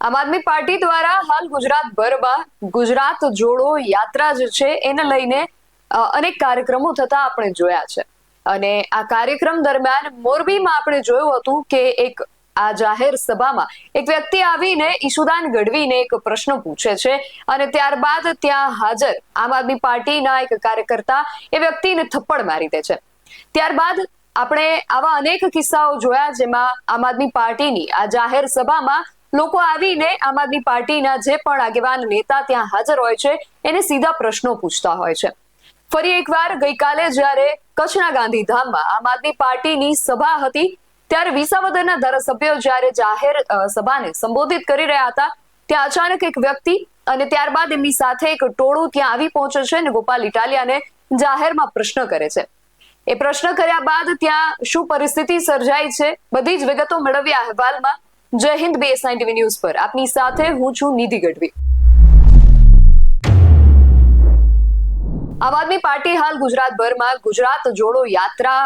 આમ આદમી પાર્ટી દ્વારા હાલ ગુજરાતભરમાં ગુજરાત જોડો યાત્રા જે છે એને લઈને અનેક કાર્યક્રમો થતા આપણે જોયા છે અને આ કાર્યક્રમ દરમિયાન મોરબીમાં આપણે જોયું હતું કે એક આ જાહેર સભામાં એક વ્યક્તિ આવીને ઈશુદાન ગઢવીને એક પ્રશ્ન પૂછે છે અને ત્યારબાદ ત્યાં હાજર આમ આદમી પાર્ટીના એક કાર્યકર્તા એ વ્યક્તિને થપ્પડ મારી દે છે। ત્યારબાદ આપણે આવા અનેક કિસ્સાઓ જોયા જેમાં આમ આદમી પાર્ટીની આ જાહેર સભામાં લોકો આવીને આમ આદમી પાર્ટીના જે પણ આગેવાન નેતા ત્યાં હાજર હોય છે એને સીધા પ્રશ્નો પૂછતા હોય છે। ફરી એકવાર ગઈકાલે જ્યારે કચ્છના ગાંધીધામમાં આમ આદમી પાર્ટીની સભા હતી ત્યારે વિસાવદરના ધારાસભ્યો જ્યારે જાહેર સભાને સંબોધિત કરી રહ્યા હતા ત્યાં અચાનક એક વ્યક્તિ અને ત્યારબાદ એમની સાથે એક ટોળું ત્યાં આવી પહોંચે છે અને ગોપાલ ઇટાલિયાને જાહેરમાં પ્રશ્ન કરે છે। એ પ્રશ્ન કર્યા બાદ ત્યાં શું પરિસ્થિતિ સર્જાઈ છે બધી જ વિગતો મેળવી અહેવાલમાં। જય હિન્દ BS9 TV ન્યૂઝ પર આપની સાથે હું છું નિધિ ગઢવી। આમ આદમી પાર્ટી હાલ ગુજરાતભરમાં ગુજરાત જોડો યાત્રા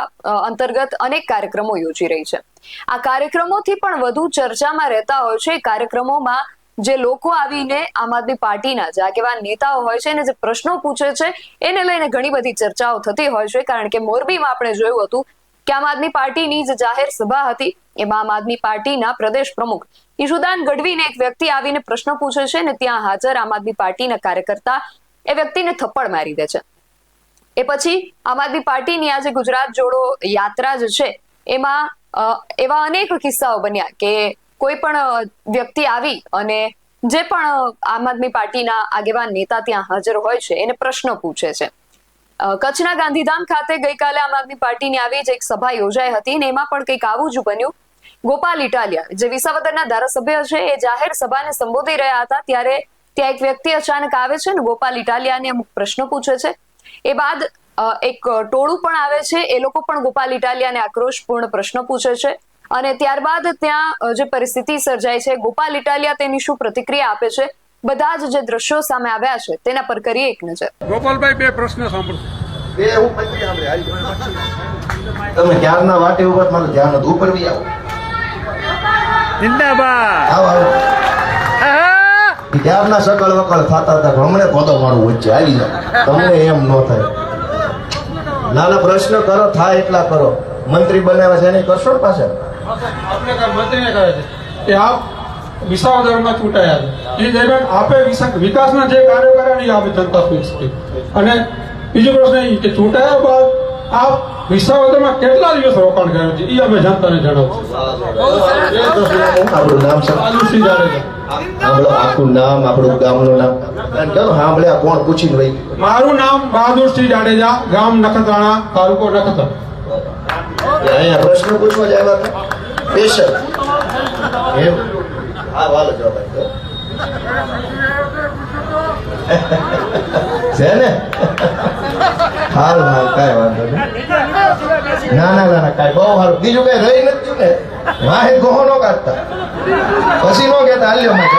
અંતર્ગત અનેક કાર્યક્રમો યોજી રહી છે। આ કાર્યક્રમોથી પણ વધુ ચર્ચામાં રહેતા હોય છે। કાર્યક્રમોમાં જે લોકો આવીને આમ આદમી પાર્ટીના જે આગેવાન નેતાઓ હોય છે અને જે પ્રશ્નો પૂછે છે એને લઈને ઘણી બધી ચર્ચાઓ થતી હોય છે કારણ કે મોરબીમાં આપણે જોયું હતું કે આમ આદમી પાર્ટીની જે જાહેર સભા હતી એમાં આમ આદમી પાર્ટીના પ્રદેશ પ્રમુખ ઈશુદાન ગઢવીને એક વ્યક્તિ આવીને પ્રશ્ન પૂછે છે અને ત્યાં હાજર આમ આદમી પાર્ટીના કાર્યકર્તા એ વ્યક્તિને થપ્પડ મારી દે છે। એ પછી આમ આદમી પાર્ટીની આજે ગુજરાત જોડો યાત્રા જે છે એમાં એવા અનેક કિસ્સાઓ બન્યા કે કોઈ પણ વ્યક્તિ આવી અને જે પણ આમ આદમી પાર્ટીના આગેવાન નેતા ત્યાં હાજર હોય છે એને પ્રશ્ન પૂછે છે। કચ્છના ગાંધીધામ ખાતે ગઈકાલે આમ આદમી પાર્ટીની આવી જ એક સભા યોજાઈ હતી અને એમાં પણ કંઈક આવું જ બન્યું। ગોપાલ ઇટાલિયા જે વિસાવદરના ધારાસભ્ય છે એ જાહેર સભાને સંબોધી રહ્યા હતા ત્યારે ત્યાં એક વ્યક્તિ અચાનક આવે છે ને ગોપાલ ઇટાલિયાને અમુક પ્રશ્નો પૂછે છે। એ બાદ એક ટોળું પણ આવે છે એ લોકો પણ ગોપાલ ઇટાલિયાને આક્રોશપૂર્ણ પ્રશ્ન પૂછે છે અને ત્યારબાદ ત્યાં જે પરિસ્થિતિ સર્જાય છે ગોપાલ ઇટાલિયા તેની શું પ્રતિક્રિયા આપે છે બધા જ જે દ્રશ્યો સામે આવ્યા છે તેના પર કરીએ એક નજર। ગોપાલભાઈ બે પ્રશ્ન સાંભળો। બે હું પછી સાંભળે તમે ક્યારના વાટે ઉપર મારું ધ્યાન હતું ઉપર બી આવો જિંદાબાદ આવો આવો ક્યારના સકળ વકળ થતા હતા હમણે પોતો મારું વચ્ચે આવી જાવ તમને એમ ન થાય નાના પ્રશ્ન કરો થાય એટલા કરો મંત્રી બનાવ્યા છે એને કરશો ને પાછા આપણે કામ મંત્રીને કહે છે કે આપ વિસાવદરમાં ચૂંટાયા છે એ દરમિયાન આપે વિકાસના જે કાર્યો કર્યા એ આપે જનતા પૂછતી અને બીજો પ્રશ્ન એ કે ચૂંટાયા બાદ આપ વિસાવદરમાં કેટલા દિવસ રોકાણ કર્યું છે એ અમે જનતાને જણાવશું। આપણું નામ રાજુસિંહ જાડેજા આપણું આખું નામ આપણું ગામનું નામ ચલો સાંભળ્યા કોણ પૂછીને ભાઈ મારું નામ બહાદુરસિંહ જાડેજા ગામ નખત્રાણા તાલુકો નખત્રાણા। અહીંયા પ્રશ્ન પૂછવા જ આવ્યા હતા સ્પેશિયલ એમ હા વાલો જવાબ આપજો છે ને હાલ હાલ કાંઈ વાંધો નહીં ના ના ના કાંઈ બહુ સારું બીજું કઈ રહી નથી ને વાહે ગોહો નો કાઢતા પછી નો કહેતા હાલ્યો માં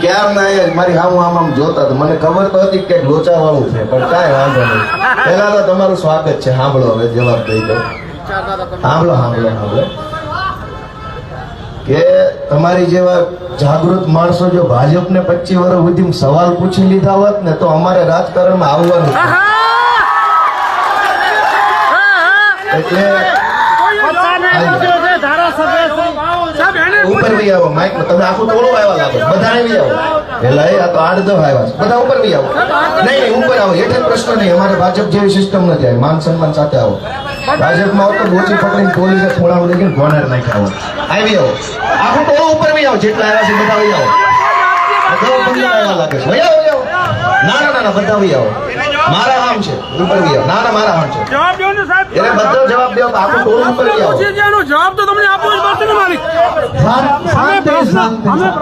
ક્યાર ના મારી આમ જોતા તો મને ખબર તો હતી કે લોચા વાળું છે પણ કાંઈ વાંધો નહીં પેલા તો તમારું સ્વાગત છે સાંભળો હવે જવાબ દઈ દો સાંભળો કે તમારી જેવા જાગૃત માણસો જો ભાજપને 25 વર્ષ સુધી સવાલ પૂછી લીધા હોત ને તો અમારે રાજકારણમાં આવવાનું એટલે ઉપર બી આવો માઇક તમે આખું ટોળું આવ્યા લાગો બધા બી આવો એટલે આ તો 8-10 આવ્યા છે બધા ઉપર બી આવો નહીં ઉપર આવો એટલે પ્રશ્ન નહીં અમારે ભાજપ જેવી સિસ્ટમ નથી માન સન્માન સાથે આવો ભાજપમાં આવો તો ગોચી પકડીને પોલીસે ખોળામાં લઈ ગઈને ગોનેર નાખ્યા આવો આવી આવો આખું ટોળું ઉપર બી આવો જેટલા આવ્યા છે બધા બી આવો બધા આવ્યા લાગે છે ના બધા બી આવો મારા નામ છે ઉપર બી આવો ના મારા નામ છે જવાબ દો ને સાહેબ એટલે બધો જવાબ દો આખું ટોળું ઉપર બી આવો જવાબ તો તમને આપવો જ પડશે ને માલિક અમે પ્રશ્ન પૂછ્યા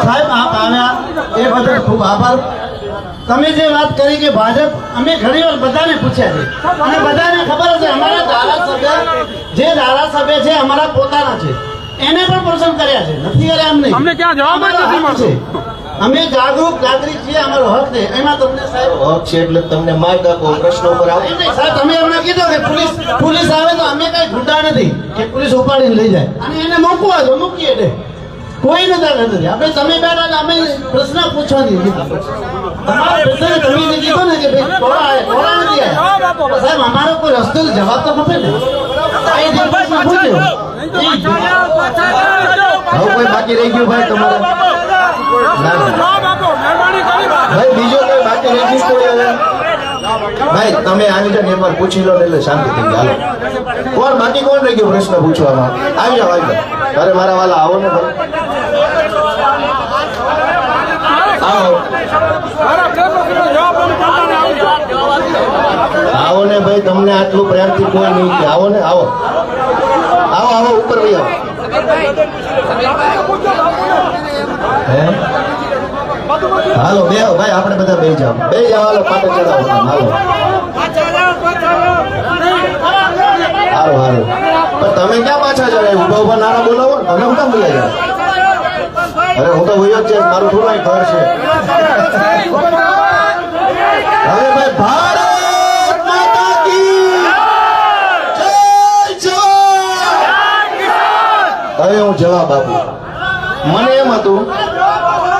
સાહેબ આપ આવ્યા એ બદલ ખૂબ આભાર। તમે જે વાત કરી કે ભાજપ અમે ઘણી વાર બધાને પૂછ્યા છે અને બધાને ખબર છે અમારા ધારાસભ્ય જે ધારાસભ્ય છે અમારા પોતાના છે એને પણ પ્રસન્ન કર્યા છે નથી કર્યા એમ નહીં અમને ક્યાં જવાબ જ નથી મળતો અમે જાગૃત નાગરિક છીએ, અમારો હક છે. એમાં તમને સાહેબ હક છે એટલે તમને માર્ગ આપો, પ્રશ્ન ઉપર આવો. એમ નહીં સાહેબ, તમે હમણાં કીધું કે પોલીસ આવે તો અમે કઈ ગુંડા નથી કે પોલીસ ઉપાડીને લઈ જાય અને એને મૂકવા દો, મૂકીએ દે. કોઈ નથી નથી આપણે તમે બેઠા એટલે અમે પ્રશ્ન પૂછવાની કીધું. તમારા પ્રશ્ન તમે જે કીધું ને કે ભાઈ કોળા નથી આવ્યા, તો સાહેબ અમારો કોઈ રસ્તો જવાબ તો ખપે ને. આ જે પ્રશ્ન પૂછ્યો હવે કોઈ બાકી રહી ગયું ભાઈ તમારે? ના, ના. ભાઈ બીજો કોઈ બાકી રહી ગયું કોઈ હવે? ભાઈ તમે આવી જાઓ ને એકવાર પૂછી લો ને એટલે શાંતિ થઈ જાય. કોણ બાકી કોણ રહી ગયું પ્રશ્ન પૂછવામાં? આવી જાઓ, આવી જાઓ. અરે મારા વાલા આવો ને ભાઈ, આવો આવો ને ભાઈ, તમને આટલું પ્રેમથી કોઈ નહીં કે આવો ને, આવો આવો આવો ઉપર ભાઈ આવો. હે હાલો બે ભાઈ, આપણે બધા બે જાઓ, હાલો પાટે ચડાવો. હાલો હાલો પણ તમે ક્યાં પાછા જરા ઉભા ઉભા નાના બોલાવો ને, તમે હું કામ બોલાય જાઓ? અરે હું તો વયો જ છે, મારું થોડું ઘર છે. હવે ભાઈ ભારત માતા કી જય જય. હવે હું જવાબ આપું. મને એમ હતું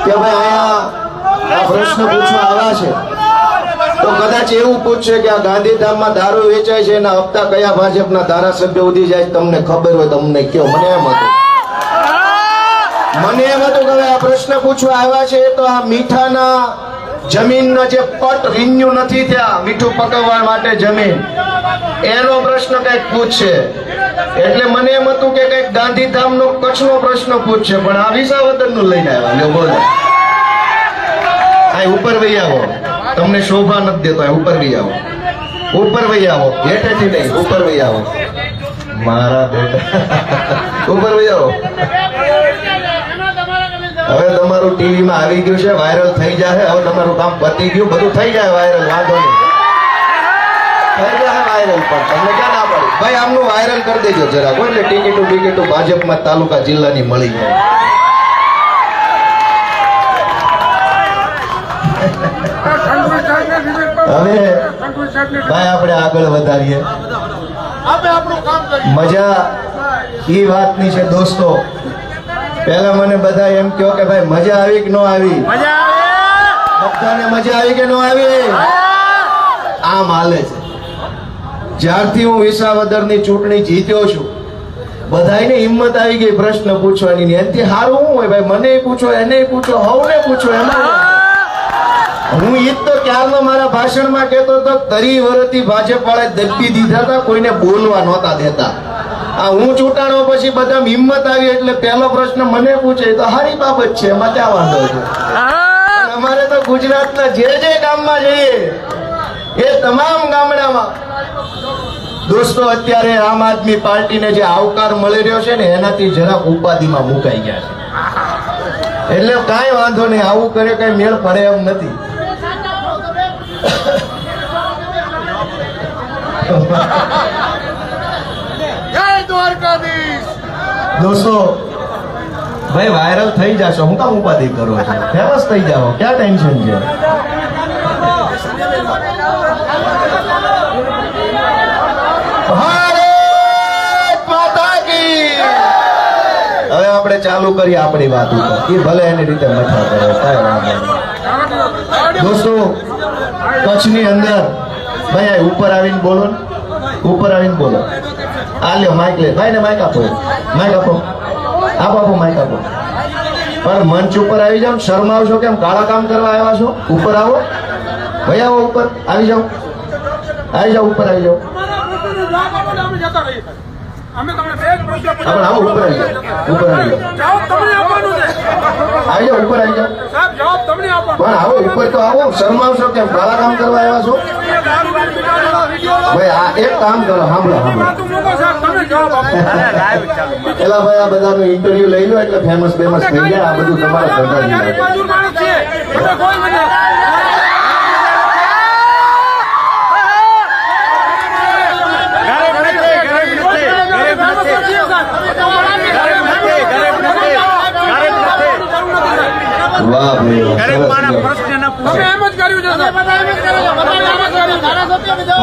કે ભાઈ અહીંયા આ પ્રશ્ન પૂછવા આવ્યા છે તો કદાચ એવું પૂછશે કે આ ગાંધીધામમાં દારૂ વેચાય છે એના હપ્તા કયા ભાજપના ધારાસભ્ય ઉધી જાય તમને ખબર હોય તમને કયો. મને એમ હતું કે હવે આ પ્રશ્ન પૂછવા આવ્યા છે તો આ મીઠાના જમીનના જે પટ રિન્યુ નથી થયા, મીઠું પકવવા માટે જમીન, એનો પ્રશ્ન કઈક પૂછશે. એટલે મને એમ હતું કે કઈક ગાંધીધામનો કચ્છનો પ્રશ્ન પૂછશે, પણ આ વિસાવદરનું લઈને આવ્યા. લ્યો બોલો, આ ઉપર વહી આવો, તમને શોભા નથી દેતો. ઉપર વહી આવો, ઉપર વહી આવો, હેઠેથી નહીં, ઉપર વહી આવો મારા બેટા, ઉપર વહી આવો. હવે તમારું ટીવીમાં આવી ગયું છે, વાયરલ થઈ જાય. હવે તમારું કામ પતી ગયું, બધું થઈ જાય વાયરલ, વાંધો નહીં, થઈ જાય વાયરલ. પણ તમને ક્યાં ના પાડી ભાઈ, આમનું વાયરલ કરી દેજો જરાક, એટલે ટિકિટો ભાજપમાં તાલુકા જિલ્લાની મળી જાય. હવે ભાઈ આપણે આગળ વધારીએ. મજા ઈ વાતની છે દોસ્તો, પહેલા મને બધા એમ કહો કે ભાઈ મજા આવી કે ન આવી? બધાને મજા આવી કે ન આવી? આમ હાલે છે. જ્યારથી હું વિસાવદરની ચૂંટણી જીત્યો છું બધાને હિંમત આવી ગઈ પ્રશ્ન પૂછવાની. એનાથી સારું શું હોય ભાઈ? મને પૂછો, એને પૂછો, હવને પૂછો. એમાં હું ઈ તો ક્યારનો મારા ભાષણમાં કહેતો હતો, 30 વર્ષથી ભાજપ વાળા દબી દીધા હતા, કોઈને બોલવા નહોતા દેતા. આ હું ચૂંટાણો પછી બધા હિંમત આવી એટલે પહેલો પ્રશ્ન મને પૂછે તો સારી બાબત છે, એમાં ક્યાં વાંધો છે? અમારે તો ગુજરાતના જે ગામમાં જઈએ એ તમામ ગામડામાં દોસ્તો અત્યારે આમ આદમી પાર્ટીને જે આવકાર મળી રહ્યો છે ને એનાથી જરાક ઉપાધિમાં મુકાઈ ગયા છે. એટલે કાંઈ વાંધો નહીં, આવું કરે કઈ મેળ પડે એમ નથી. દોસ્તો ભાઈ વાયરલ થઈ જશો, હું કામ ઉપાધિ કરો છો? ફેમસ થઈ જાઓ, ક્યાં ટેન્શન છે? ભારત માતા કી. હવે આપણે ચાલુ કરીએ આપણી વાત ઉપર. એ ભલે એની રીતે મથા કરે, કાંઈ વાંધો નહીં. દોસ્તો કચ્છની અંદર ભાઈ ઉપર આવીને બોલો, ઉપર આવીને બોલો. આ લ્યો માઇક લે, ભાઈ ને માઇક આપો, માઇક આપો, આપો માઇક આપો. પણ મંચ ઉપર આવી જાઓ, શરમાવશો કેમ? કાળા કામ કરવા આવ્યા છો? ઉપર આવો ભાઈ, આવો ઉપર આવી જાઓ, આવી જાઓ, ઉપર આવી જાઓ. આવો ઉપર આવી જાઓ, ઉપર આવી જાઓ, આવી જાઓ, ઉપર આવી જાઓ. પણ આવો ઉપર તો આવો, શરમાવશો કેમ? કાળા કામ કરવા આવ્યા છો? ભાઈ આ એક કામ કરો, સાંભળો પેલા ભાઈ આ બધાનો ઇન્ટરવ્યુ લઈ લો એટલે ફેમસ થઈ જાય. આ બધું તમારા વાહ ભાઈ વાહ. ગરીબ માણસ પ્રશ્ન પૂછે. તમે એમ જ કર્યું છે સાહેબ. બધા એમ જ કરે છે. બધા એમ જ કરે છે. ધારાસભ્ય ને જવાબ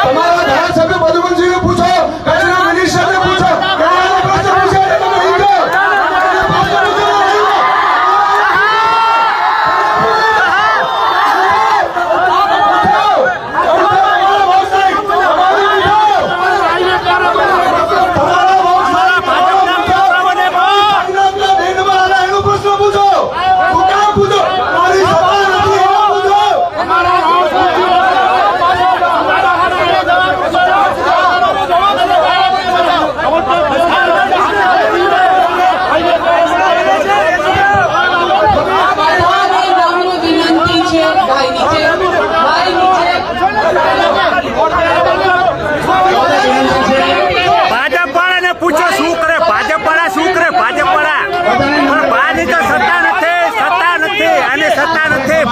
તમારા ધારાસભ્ય મધુબનસિંહને પૂછો, કચરા મિનિસ્ટરને પૂછો, કયાનો પ્રશ્ન પૂછે એટલે તમે ઈ કહો.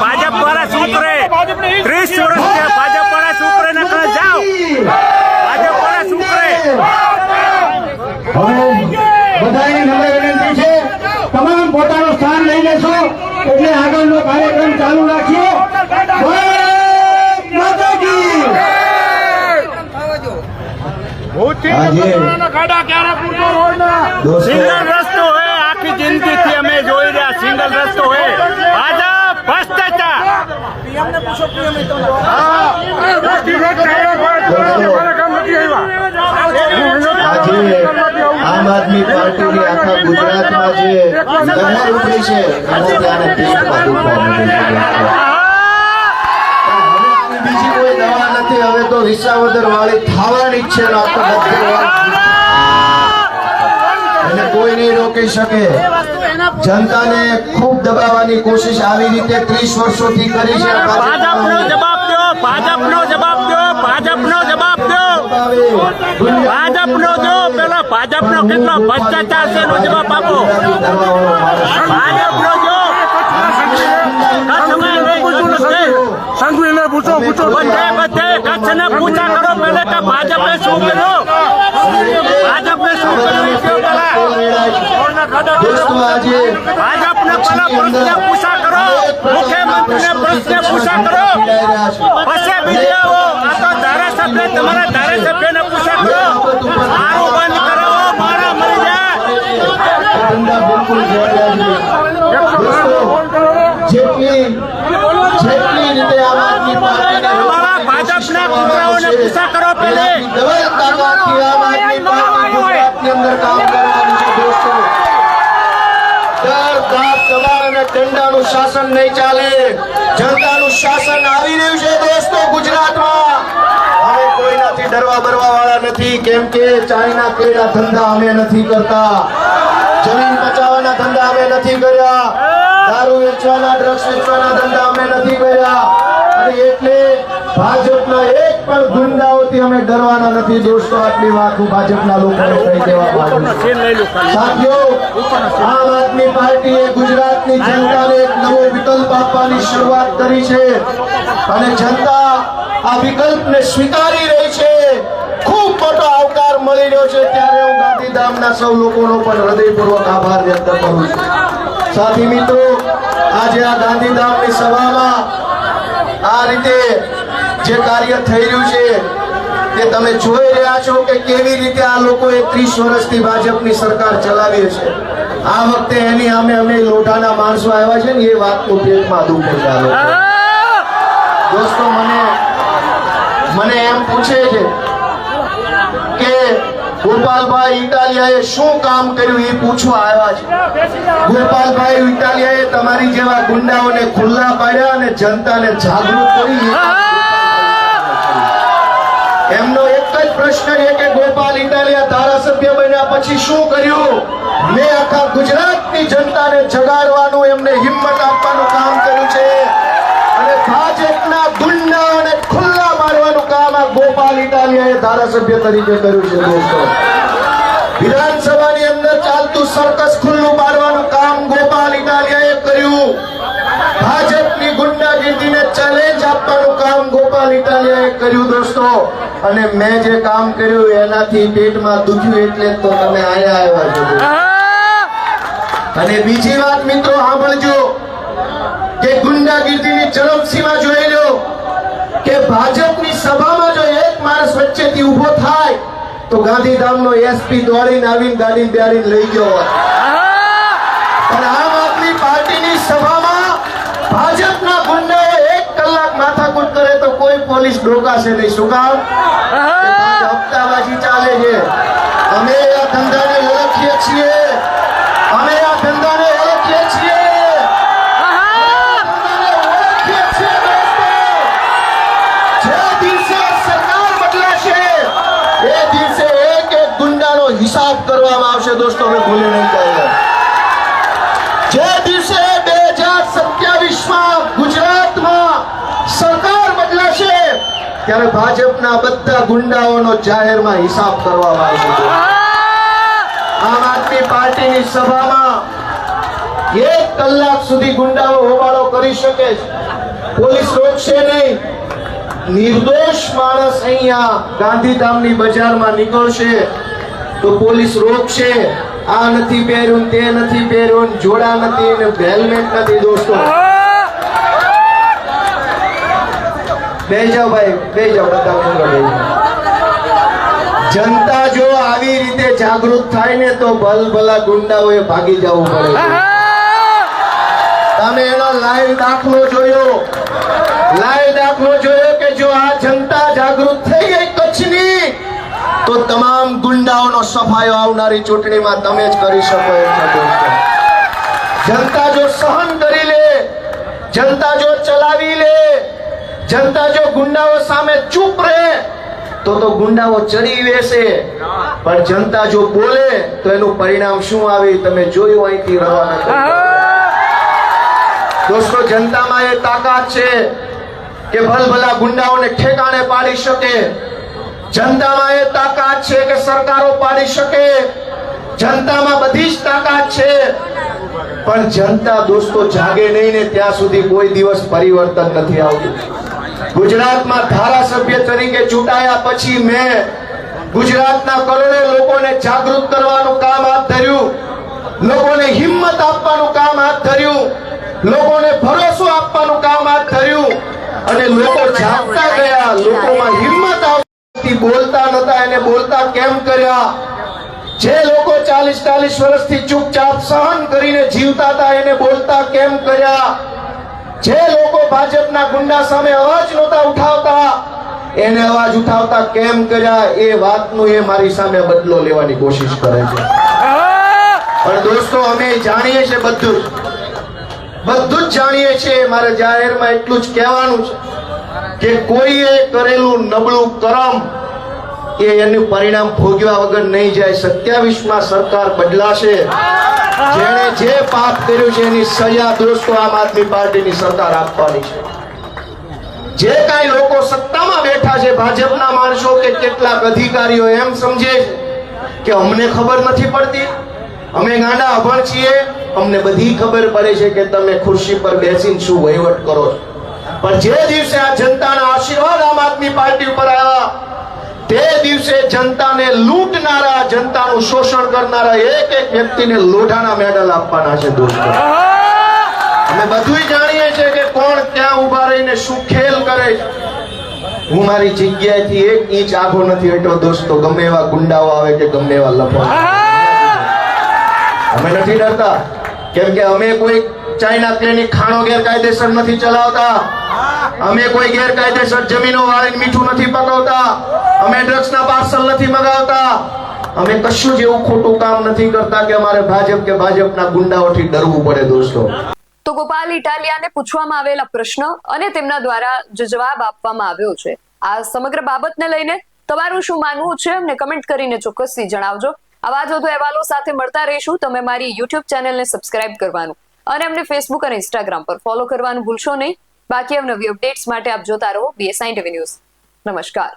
ભાજપ વાળા શું કરે? 30 વર્ષ છે ભાજપ વાળા શું કરે? નકર જાઓ. ભાજપ વાળા શું કરે? હવે બધાની નમ્ર વિનંતી છે, તમામ પોતાનું સ્થાન લઈ લેશો એટલે આગળનો કાર્યક્રમ ચાલુ રાખીએ. ભારત માતા કી સિંગલ રસ્તો હોય, આખી જિંદગી થી અમે જોઈ રહ્યા સિંગલ રસ્તો હોય. ભાજપ ભ્રષ્ટાચાર. આજે આમ આદમી પાર્ટીની આખા ગુજરાતમાં જે લહેર ઉભરી છે એને ત્યારે પેટમાં દુખવા માંડ્યું છે. હવે બીજી કોઈ દવા નથી. હવે તો વિસાવદર વાળી થવાની જ છે. એને કોઈ નહીં રોકી શકે. જનતાને ખૂબ દબાવવાની કોશિશ આવી રીતે 30 વર્ષોથી કરી છે. ભાજપનો જવાબ દો, ભાજપનો જવાબ દો, ભાજપનો જવાબ દો, ભાજપનો દો. પેલા ભાજપનો કેટલો ભ્રષ્ટાચાર છે એનો જવાબ આપો. ભાજપનો દો. સંઘવીને પૂછો, બધે કચ્છને પૂછા કરો પહેલે કે ભાજપે શું કર્યું, ભાજપને શું કર્યું પેલા. દોસ્તો આજે ભાજપને પેલા પ્રશ્ન પૂછા કરો, મુખ્યમંત્રીને પ્રશ્ન પૂછા કરો, પછી બીજા આવો. આ તો ધારાસભ્ય, તમારા ધારાસભ્યને પૂછા કરો. મારું બંધ કરાવો, મારા મરી જાય. ધંધા બિલકુલ દોસ્તો જેટલી રીતે આમ આદમી પાર્ટીને તમારા ભાજપના કૂતરાઓને પૂછા કરો પહેલે. ડબલ તાકાતથી આમ આદમી પાર્ટી ગુજરાતની અંદર કામ કરવાની છે. દોસ્તો ડર, દાબ, દબાણ અને દંડાનું શાસન નહીં ચાલે. જનતાનું શાસન આવી રહ્યું છે દોસ્તો ગુજરાતમાં. અમે કોઈનાથી ડરવા બરવા વાળા નથી. કેમ કે ચાઇના કેળા ધંધા અમે નથી કરતા. જમીન બચાવવાના ધંધા અમે નથી કર્યા. દારૂ વેચવાના, ડ્રગ્સ વેચવાના ધંધા અમે નથી કર્યા. અને એટલે ભાજપના એક પણ ગુંડાઓથી અમે ડરવાના નથી. દોસ્તો આટલી વાત હું ભાજપના લોકોને કહી દેવા માંગુ છું. સાથીઓ, આમ આદમી પાર્ટીએ ગુજરાતની જનતાને એક નવો વિકલ્પ આપવાની શરૂઆત કરી છે અને જનતા આ વિકલ્પને સ્વીકારી રહી છે. ખૂબ મોટો આવકાર મળી રહ્યો છે. ત્યારે હું ગાંધીધામના સૌ લોકોનો પણ હૃદયપૂર્વક આભાર વ્યક્ત કરું છું. સાથી મિત્રો, આજે આ ગાંધીધામની સભામાં આ રીતે જે કાર્ય થઈ રહ્યું છે તે તમે જોઈ રહ્યા છો કે કેવી રીતે આ લોકોએ 30 વર્ષથી ભાજપની સરકાર ચલાવી છે. આ વખતે એની સામે અમે લોઢાના માણસો આવ્યા છે ને એ વાતનું પેટમાં દુખે છે. આ લોકો દોસ્તો મને એમ પૂછે છે કે ગોપાલભાઈ ઇટાલિયાએ શું કામ કર્યું એ પૂછવા આવ્યા છે. ગોપાલભાઈ ઇટાલિયાએ તમારી જેવા ગુંડાઓને ખુલ્લા પાડ્યા અને જનતાને જાગૃત કરી. એમનો એક જ પ્રશ્ન છે કે ગોપાલ ઇટાલિયા ધારાસભ્ય બન્યા પછી શું કર્યું? મેં આખા ગુજરાતની જનતાને જગાડવાનું, એમને હિંમત આપવાનું કામ કર્યું છે અને ભાજપના ગુંડાઓને ખુલ્લા મારવાનું કામ આ ગોપાલ ઇટાલિયાએ ધારાસભ્ય તરીકે કર્યું છે. દોસ્તો, વિધાનસભાની અંદર ચાલતું સર્કસ ખુલ્લું પાડવાનું કામ ગોપાલ ઇટાલિયાએ કર્યું. ભાજપની ગુંડાગીરીને ચેલેન્જ આપવાનું કામ ગોપાલ ઇટાલિયાએ કર્યું. દોસ્તો, અને મેં જે કામ કર્યું એનાથી પેટમાં દુખ્યું એટલે તો તમે આયા આવ્યા છો. અને બીજી વાત મિત્રો સાંભળજો કે ગુંડાગીરીની ચરમસીમા જોઈ લો કે ભાજપની સભામાં જો એક માણસ વચ્ચેથી ઊભો થાય તો ગાંધીધામનો એસપી દોડીને આવીને ગાડી બેડીને લઈ ગયો હોત. પણ આમ આદમી પાર્ટીની સભામાં ભાજપના ગુંડાઓ 1 કલાક માથાકૂટ કરે તો કોઈ પોલીસ ડોકાશે નહીં. શું કામ? હપ્તાબાજી ચાલે છે. અમે આ ધંધાને ઓળખીએ છીએ. અમે આ ધંધાને ઓળખીએ છીએ. હિસાબ કરવામાં આવશે દોસ્તો. અમે ભૂલી નહીં જાય. જે દિવસે 2027માં ગુજરાતમાં સરકાર બદલાશે ત્યારે ભાજપના બધા ગુંડાઓનો જાહેરમાં હિસાબ કરવામાં આવશે. આમ આદમી પાર્ટીની સભામાં 1 કલાક સુધી ગુંડાઓ હોબાળો કરી શકે છે. પોલીસ રોકશે નહીં. નિર્દોષ માણસ અહીંયા ગાંધીધામની બજારમાં નીકળશે તો પોલીસ રોકશે. આ નથી પહેર્યું, તે નથી પહેર્યું, જોડા નથી ને હેલ્મેટ નથી. દોસ્તો બેસી જાઓ ભાઈ, બેસી જાઓ બધા મિત્રો, બેસી જાઓ. જનતા જો આવી રીતે જાગૃત થાય ને તો ભલભલા ગુંડાઓએ ભાગી જવું પડે. તમે એનો લાઈવ દાખલો જોયો. લાઈવ દાખલો જોયો કે જો આ જનતા જાગૃત થઈ ગઈ કચ્છની તો તમામ ગુંડાઓનો સફાયો આવનારી ચૂંટણીમાં તમે જ કરી શકો એમ છે દોસ્તો. જનતા જો સહન કરી લે, જનતા જો ચલાવી લે, જનતા જો ગુંડાઓ સામે ચૂપ રહે તો ગુંડાઓ ચડી વેસે. પણ જનતા જો બોલે તો એનું પરિણામ શું આવે તમે જોયું અહીંથી રવાના. દોસ્તો જનતામાં એ તાકાત છે કે ભલભલા ગુંડાઓને ઠેકાણે પાડી શકે. જનતામાં એ તાકાત છે કે સરકારો પાડી શકે. જનતામાં બધી જ તાકાત છે. પણ જનતા દોસ્તો જાગે નહીં ને ત્યાં સુધી કોઈ દિવસ પરિવર્તન નથી આવતું. ગુજરાતમાં ધારાસભ્ય તરીકે ચૂંટાયા પછી મેં ગુજરાતના કરોડો લોકોને જાગૃત કરવાનું કામ હાથ ધર્યું. લોકોને હિંમત આપવાનું કામ હાથ ધર્યું. લોકોને ભરોસો આપવાનું કામ હાથ ધર્યું. અને લોકો જાગતા ગયા. લોકોમાં હિંમત આવી. બોલતા નતા એને બોલતા કેમ કર્યા? જે લોકો 40-40 વર્ષથી ચૂપચાપ સહન કરીને જીવતા હતા એને બોલતા કેમ કર્યા? જે લોકો ભાજપના ગુંડા સામે અવાજ નહોતા ઉઠાવતા એને અવાજ ઉઠાવતા કેમ કર્યા? એ વાતનું એ મારી સામે બદલો લેવાની કોશિશ કરે છે. પણ દોસ્તો અમે જાણીએ છીએ બધું જ જાણીએ છીએ. મારે જાહેરમાં એટલું જ કહેવાનું છે કે કોઈએ કરેલું નબળું કર્મ એ એનું પરિણામ ભોગવ્યા વગર નહીં જાય. 27માં સરકાર બદલાશે. જેણે જે પાપ કર્યું છે એની સજા દોસ્તો આમ આદમી પાર્ટીની સરકાર આપવાની છે. જે કાંઈ લોકો સત્તામાં બેઠા છે ભાજપના માણસો કે કેટલાક અધિકારીઓ એમ સમજે છે કે અમને ખબર નથી પડતી, અમે ગાંડા અભણ છીએ, અમને બધી ખબર પડે છે કે તમે ખુરશી પર બેસીને શું વહીવટ કરો છો. પણ જે દિવસે આ જનતાના આશીર્વાદ આમ આદમી પાર્ટી ઉપર આવ્યા તે દિવસે જનતાને લૂંટનારા, જનતાનું શોષણ કરનારા એક વ્યક્તિને લોઢાના મેડલ આપવાના છે દોસ્તો. અમે બધું જાણીએ છીએ કે કોણ ક્યાં ઉભા રહીને શું ખેલ કરે છે. હું મારી જગ્યાએથી 1 ઇંચ આઘો નથી હટ્યો દોસ્તો. ગમે એવા ગુંડાઓ આવે કે ગમે એવા લફા, અમે નથી ડરતા. કેમ કે અમે કોઈ ચાઇના ક્લિનિક ખાણો ગેરકાયદેસર નથી ચલાવતા. અમે કોઈ ગેરકાયદેસર જમીનો વાળીને મીઠું નથી પકવતા. અમે ડ્રગ્સના પાર્સલ નથી મગાવતા. અમે કશું જ એવું ખોટું કામ નથી કરતા કે અમારે ભાજપ કે ભાજપના ગુંડાઓથી ડરવું પડે દોસ્તો. તો ગોપાલ ઇટાલિયાને પૂછવામાં આવેલા પ્રશ્ન અને તેમના દ્વારા જે જવાબ આપવામાં આવ્યો છે આ સમગ્ર બાબતને લઈને તમારું શું માનવું છે અમને કમેન્ટ કરીને ચોક્કસથી જણાવજો. આવા જ વધુ અહેવાલો સાથે મળતા રહીશું. તમે મારી YouTube ચેનલને સબસ્ક્રાઇબ કરવાનું અને અમને Facebook અને Instagram પર ફોલો કરવાનું ભૂલશો નહીં. બાકી અવનવી અપડેટ્સ માટે આપ જોતા રહો BSI TV ન્યૂઝ. નમસ્કાર.